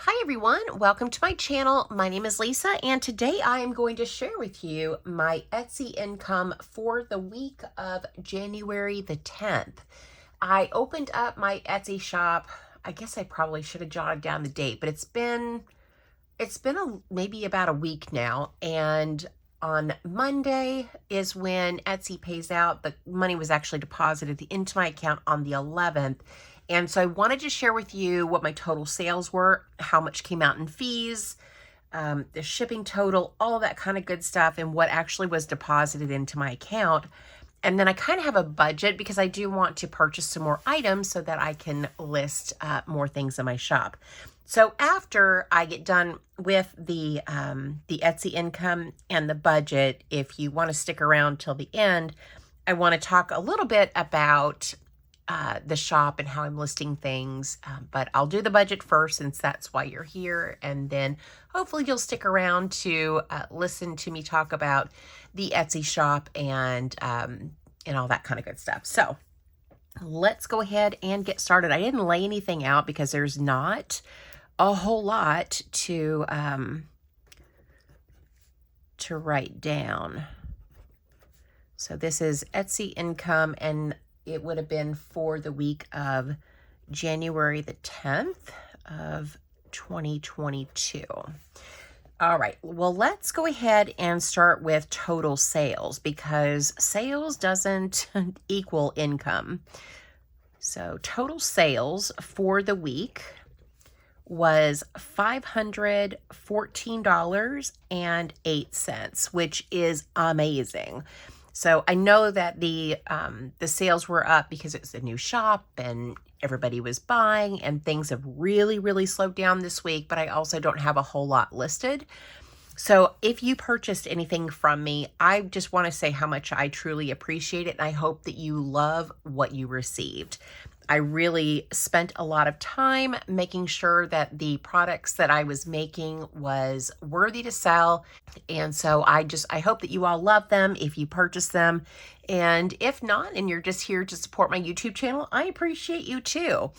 Hi everyone, welcome to my channel. My name is Lisa and today I am going to share with you my Etsy income for the week of January the 10th. I opened up my Etsy shop. I guess I probably should have jotted down the date, but it's been maybe about a week now, and on Monday is when Etsy pays out. The money was actually deposited into my account on the 11th. And so I wanted to share with you what my total sales were, how much came out in fees, the shipping total, all of that kind of good stuff, and what actually was deposited into my account. And then I kind of have a budget because I do want to purchase some more items so that I can list more things in my shop. So after I get done with the Etsy income and the budget, if you want to stick around till the end, I want to talk a little bit about the shop and how I'm listing things, but I'll do the budget first since that's why you're here, and then hopefully you'll stick around to listen to me talk about the Etsy shop and all that kind of good stuff. So let's go ahead and get started. I didn't lay anything out because there's not a whole lot to write down. So this is Etsy income, and it would have been for the week of January the 10th of 2022. All right, well, let's go ahead and start with total sales because sales doesn't equal income. So total sales for the week was $514.08, which is amazing. So I know that the sales were up because it's a new shop and everybody was buying, and things have really slowed down this week, but I also don't have a whole lot listed. So if you purchased anything from me, I just want to say how much I truly appreciate it, and I hope that you love what you received. I really spent a lot of time making sure that the products that I was making was worthy to sell. And so I hope that you all love them if you purchase them. And if not, and you're just here to support my YouTube channel, I appreciate you too.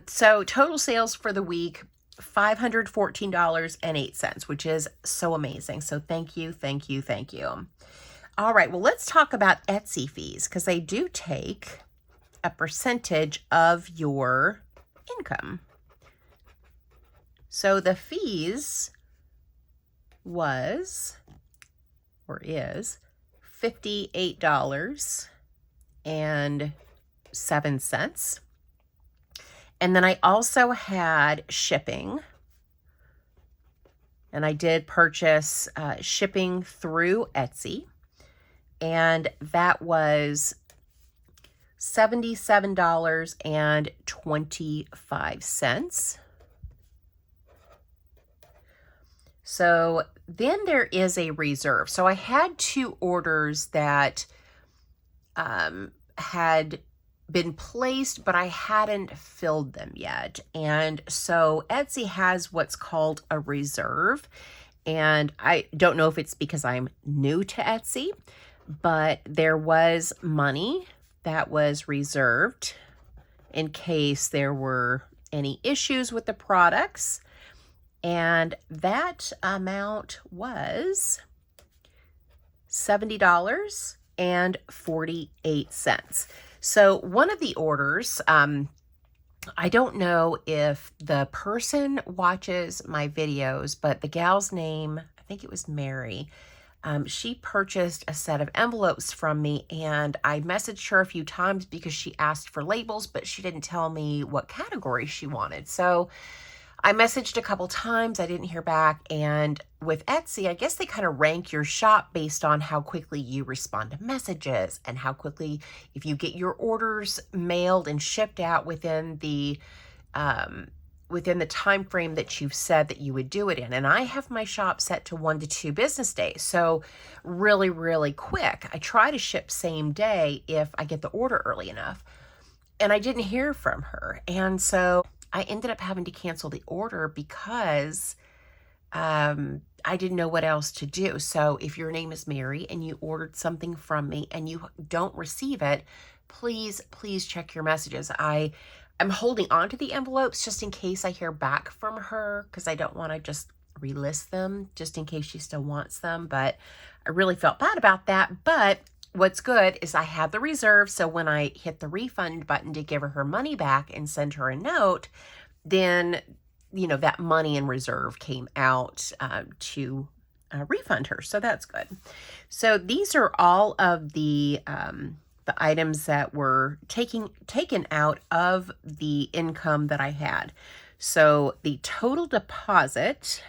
So total sales for the week, $514.08, which is so amazing. So thank you. All right, well, let's talk about Etsy fees because they do take a percentage of your income. So the fees is $58.07. And then I also had shipping. And I did purchase shipping through Etsy. And that was $77.25. So then there is a reserve. So I had two orders that had been placed, but I hadn't filled them yet. And so Etsy has what's called a reserve. And I don't know if it's because I'm new to Etsy, but there was money that was reserved in case there were any issues with the products. And that amount was $70.48. So one of the orders, I don't know if the person watches my videos, but the gal's name, I think it was Mary, she purchased a set of envelopes from me, and I messaged her a few times because she asked for labels, but she didn't tell me what category she wanted. So I messaged a couple times, I didn't hear back, and with Etsy, I guess they kind of rank your shop based on how quickly you respond to messages and how quickly, if you get your orders mailed and shipped out within the time frame that you've said that you would do it in. And I have my shop set to 1 to 2 business days. So really quick. I try to ship same day if I get the order early enough. And I didn't hear from her. And so I ended up having to cancel the order because I didn't know what else to do. So if your name is Mary and you ordered something from me and you don't receive it, please check your messages. I I'm holding on to the envelopes just in case I hear back from her, because I don't want to just relist them just in case she still wants them. But I really felt bad about that. But what's good is I have the reserve. So when I hit the refund button to give her money back and send her a note, then, you know, that money in reserve came out to refund her. So that's good. So these are all of the items that were taken out of the income that I had. So the total deposit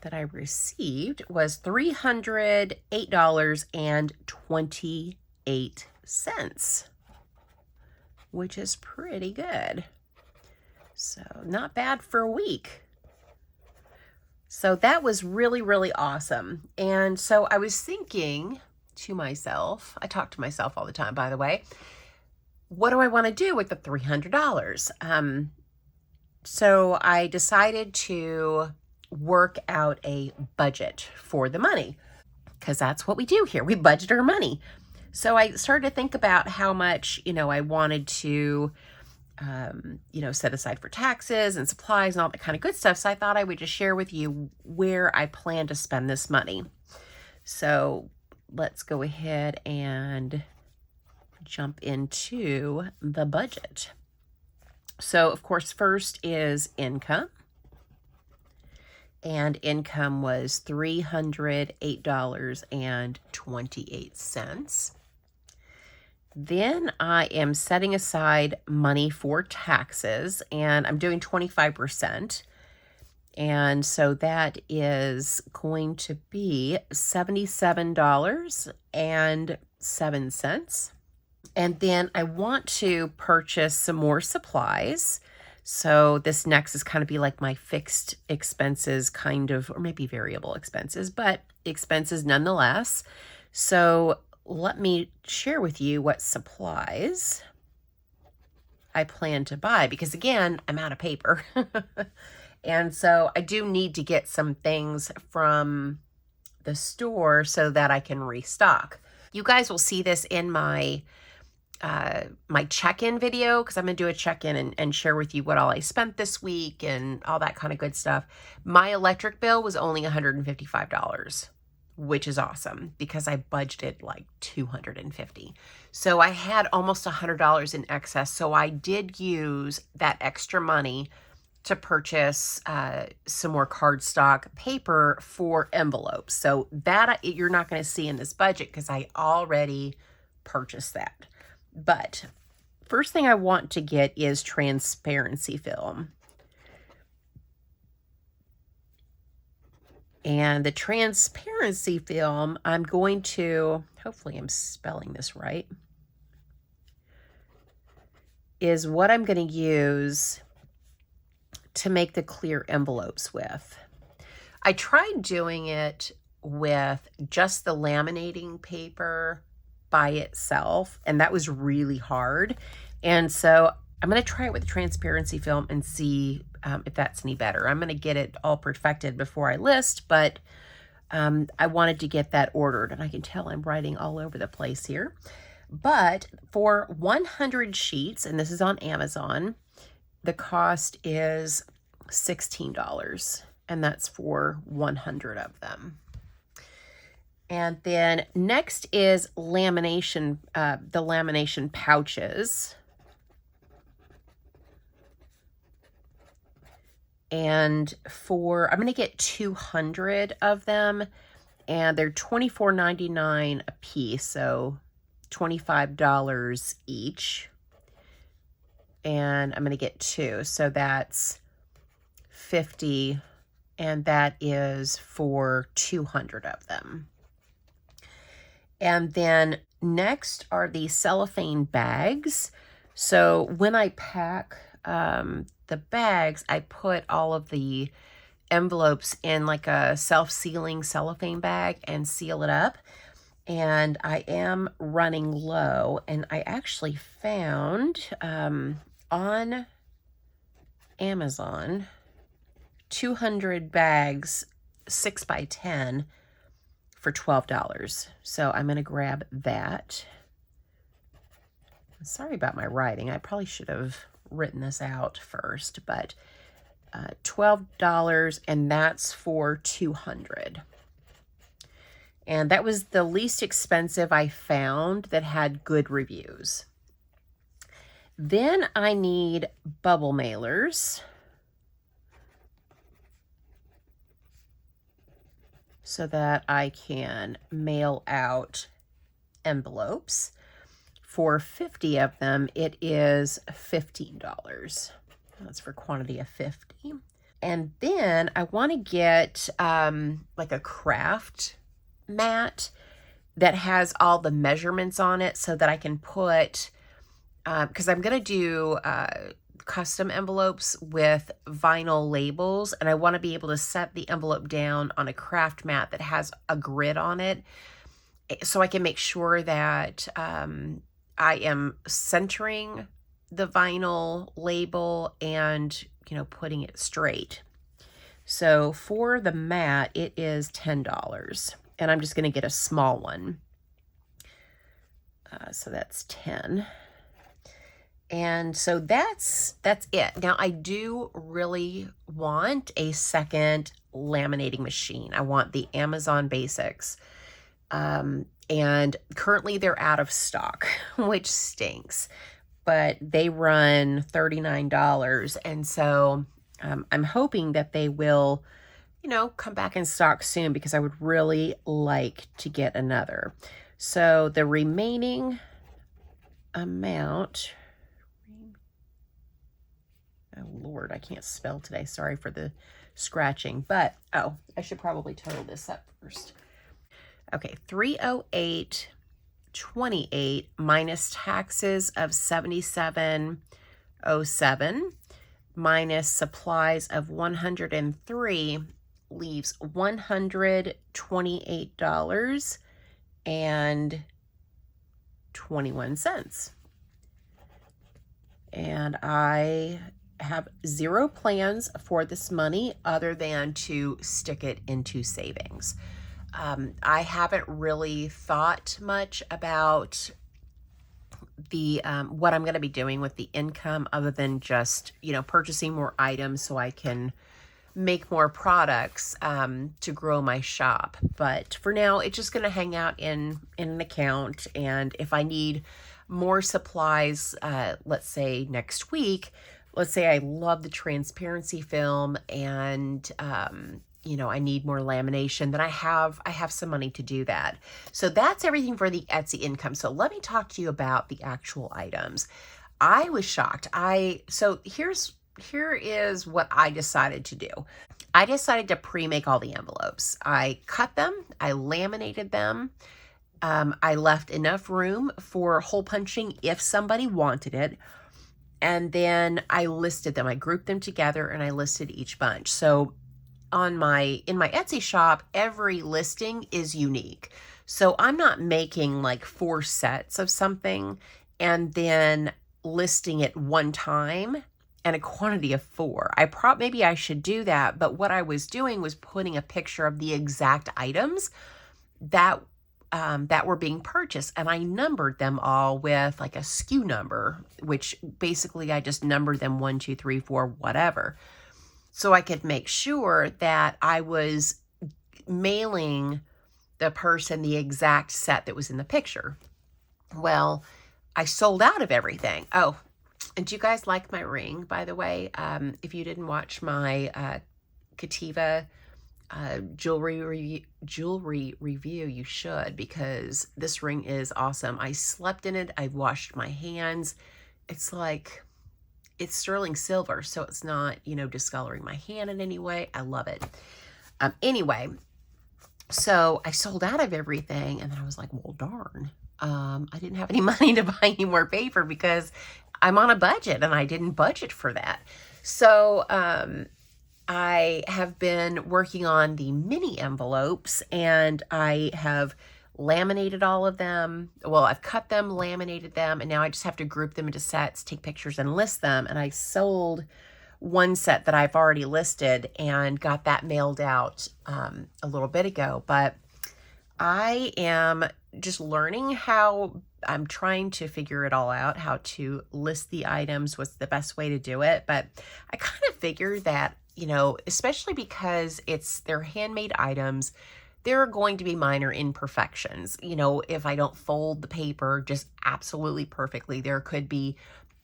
that I received was $308.28, which is pretty good. So not bad for a week. So that was really, really awesome. And so I was thinking to myself, I talk to myself all the time, by the way, what do I want to do with the $300? So I decided to work out a budget for the money, because that's what we do here. We budget our money. So I started to think about how much, you know, I wanted to, you know, set aside for taxes and supplies and all that kind of good stuff. So I thought I would just share with you where I plan to spend this money. So let's go ahead and jump into the budget. So of course, first is income. And income was $308.28. Then I am setting aside money for taxes, and I'm doing 25%. And so that is going to be $77.07. And then I want to purchase some more supplies. So this next is kind of be like my fixed expenses, kind of, or maybe variable expenses, but expenses nonetheless. So let me share with you what supplies I plan to buy, because again, I'm out of paper. And so I do need to get some things from the store so that I can restock. You guys will see this in my my check-in video, because I'm going to do a check-in and share with you what all I spent this week and all that kind of good stuff. My electric bill was only $155, which is awesome because I budgeted like $250. So I had almost $100 in excess. So I did use that extra money to purchase some more cardstock paper for envelopes. So that you're not going to see in this budget because I already purchased that. But first thing I want to get is transparency film. And the transparency film, I'm going to, hopefully I'm spelling this right, is what I'm going to use to make the clear envelopes with. I tried doing it with just the laminating paper by itself, and that was really hard. And so I'm going to try it with the transparency film and see if that's any better. I'm going to get it all perfected before I list, but I wanted to get that ordered, and I can tell I'm writing all over the place here. But for 100 sheets, and this is on Amazon, the cost is $16, and that's for 100 of them. And then next is lamination, the lamination pouches. And I'm going to get 200 of them, and they're $24.99 a piece, so $25 each. And I'm going to get 2, so that's $50, and that is for 200 of them. And then next are the cellophane bags. So when I pack the bags, I put all of the envelopes in like a self-sealing cellophane bag and seal it up. And I am running low, and I actually found on Amazon 200 bags, 6x10 for $12. So I'm going to grab that. Sorry about my writing. I probably should have written this out first, but $12, and that's for 200. And that was the least expensive I found that had good reviews. Then I need bubble mailers so that I can mail out envelopes. For 50 of them, it is $15. That's for quantity of 50. And then I want to get like a craft mat that has all the measurements on it so that I can put, because I'm going to do custom envelopes with vinyl labels, and I want to be able to set the envelope down on a craft mat that has a grid on it so I can make sure that I am centering the vinyl label and, you know, putting it straight. So for the mat, it is $10, and I'm just going to get a small one. So that's 10. And so that's it. Now I do really want a second laminating machine. I want the Amazon Basics. And currently they're out of stock, which stinks, but they run $39. And so I'm hoping that they will, you know, come back in stock soon, because I would really like to get another. So the remaining amount, oh Lord, I can't spell today. Sorry for the scratching, but oh, I should probably total this up first. Okay, $308.28 minus taxes of $77.07 minus supplies of $103 leaves $128.21. And I have zero plans for this money other than to stick it into savings. I haven't really thought much about the what I'm going to be doing with the income, other than just, you know, purchasing more items so I can make more products to grow my shop. But for now, it's just going to hang out in an account, and if I need more supplies, let's say next week, let's say I love the transparency film and you know, I need more lamination, then I have some money to do that. So that's everything for the Etsy income. So let me talk to you about the actual items. I was shocked. So here is what I decided to do. I decided to pre-make all the envelopes. I cut them, I laminated them. I left enough room for hole punching if somebody wanted it. And then I listed them. I grouped them together and I listed each bunch. So in my Etsy shop, every listing is unique. So I'm not making like 4 sets of something and then listing it one time and a quantity of 4. Maybe I should do that, but what I was doing was putting a picture of the exact items that were being purchased, and I numbered them all with like a SKU number, which basically I just numbered them 1, 2, 3, 4, whatever. So I could make sure that I was mailing the person the exact set that was in the picture. Well, I sold out of everything. Oh, and do you guys like my ring, by the way? If you didn't watch my Cativa jewelry review, you should, because this ring is awesome. I slept in it. I washed my hands. It's sterling silver, so it's not, you know, discoloring my hand in any way. I love it. Anyway, so I sold out of everything, and then I was like, well, darn. I didn't have any money to buy any more paper because I'm on a budget, and I didn't budget for that. So I have been working on the mini envelopes, and I have laminated all of them. Well, I've cut them, laminated them, and now I just have to group them into sets, take pictures, and list them. And I sold one set that I've already listed and got that mailed out a little bit ago. But I am just learning how I'm trying to figure it all out, how to list the items, what's the best way to do it. But I kind of figured that, you know, especially because they're handmade items, there are going to be minor imperfections. You know, if I don't fold the paper just absolutely perfectly, there could be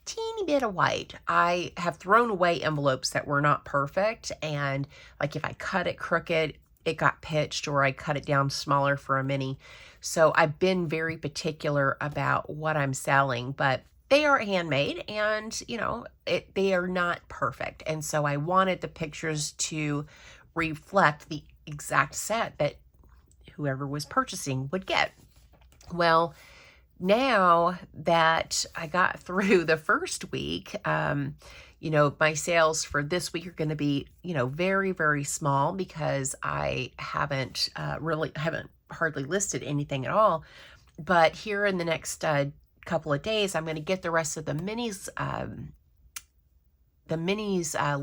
teeny bit of white. I have thrown away envelopes that were not perfect, and like if I cut it crooked, it got pitched, or I cut it down smaller for a mini. So I've been very particular about what I'm selling, but they are handmade, and you know, they are not perfect. And so I wanted the pictures to reflect the exact set that whoever was purchasing would get. Well, now that I got through the first week, you know, my sales for this week are going to be, you know, very, very small because I haven't hardly listed anything at all. But here in the next couple of days, I'm going to get the rest of the minis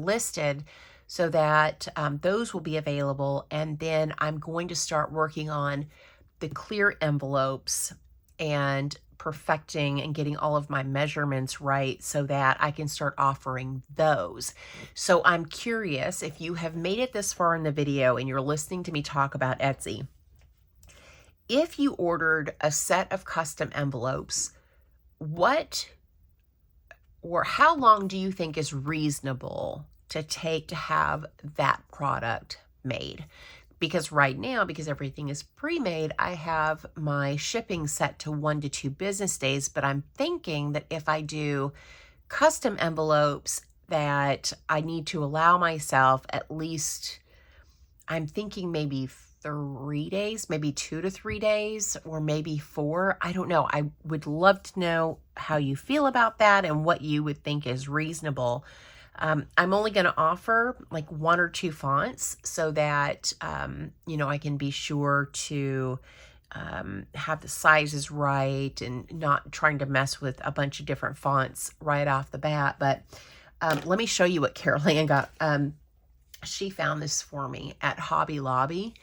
listed so that those will be available. And then I'm going to start working on the clear envelopes and perfecting and getting all of my measurements right so that I can start offering those. So I'm curious if you have made it this far in the video and you're listening to me talk about Etsy. If you ordered a set of custom envelopes, what or how long do you think is reasonable to take to have that product made? Because right now, because everything is pre-made, I have my shipping set to 1 to 2 business days, but I'm thinking that if I do custom envelopes that I need to allow myself at least, I'm thinking maybe 3 days, maybe 2 to 3 days, or maybe 4. I don't know. I would love to know how you feel about that and what you would think is reasonable. I'm only going to offer like 1 or 2 fonts so that, you know, I can be sure to have the sizes right and not trying to mess with a bunch of different fonts right off the bat. But let me show you what Carol Ann got. She found this for me at Hobby Lobby.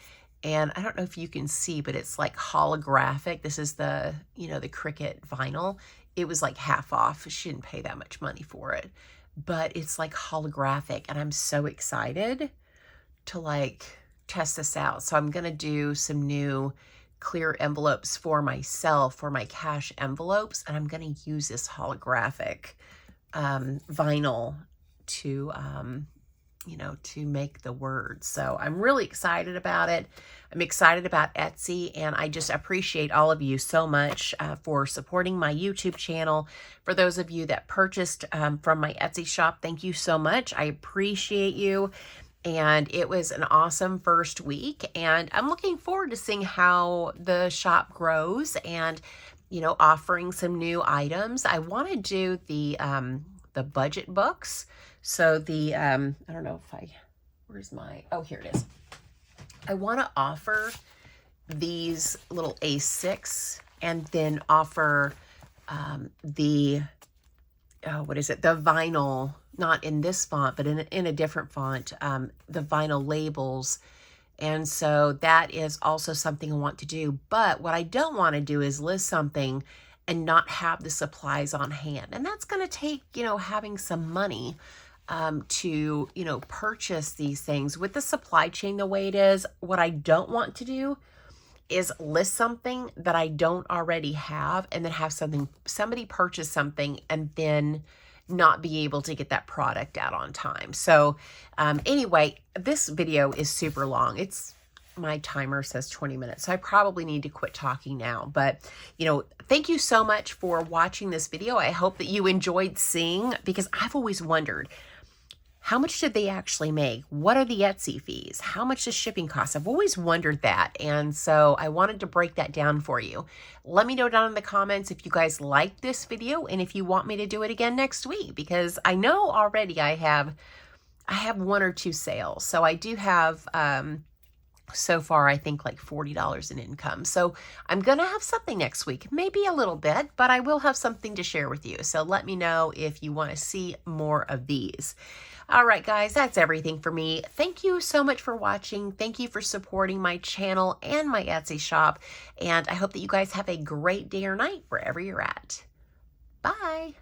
And I don't know if you can see, but it's like holographic. This is the, you know, the Cricut vinyl. It was like half off. She didn't pay that much money for it. But it's like holographic, and I'm so excited to like test this out. So I'm going to do some new clear envelopes for myself, for my cash envelopes, and I'm going to use this holographic vinyl to, you know, to make the words. So I'm really excited about it. I'm excited about Etsy, and I just appreciate all of you so much for supporting my YouTube channel. For those of you that purchased from my Etsy shop, thank you so much. I appreciate you. And it was an awesome first week, and I'm looking forward to seeing how the shop grows and, you know, offering some new items. I want to do the budget books. So the, I don't know if where's my, oh, here it is. I want to offer these little A6 and then offer the, what is it? The vinyl, not in this font, but in a different font, the vinyl labels. And so that is also something I want to do. But what I don't want to do is list something and not have the supplies on hand. And that's going to take, you know, having some money to, you know, purchase these things with the supply chain the way it is. What I don't want to do is list something that I don't already have and then have somebody purchase something and then not be able to get that product out on time. So anyway, this video is super long. My timer says 20 minutes, so I probably need to quit talking now. But, you know, thank you so much for watching this video. I hope that you enjoyed seeing, because I've always wondered, how much did they actually make? What are the Etsy fees? How much does shipping cost? I've always wondered that. And so I wanted to break that down for you. Let me know down in the comments if you guys like this video and if you want me to do it again next week, because I know already I have 1 or 2 sales. So I do have, so far, I think like $40 in income. So I'm going to have something next week, maybe a little bit, but I will have something to share with you. So let me know if you want to see more of these. All right, guys, that's everything for me. Thank you so much for watching. Thank you for supporting my channel and my Etsy shop. And I hope that you guys have a great day or night wherever you're at. Bye.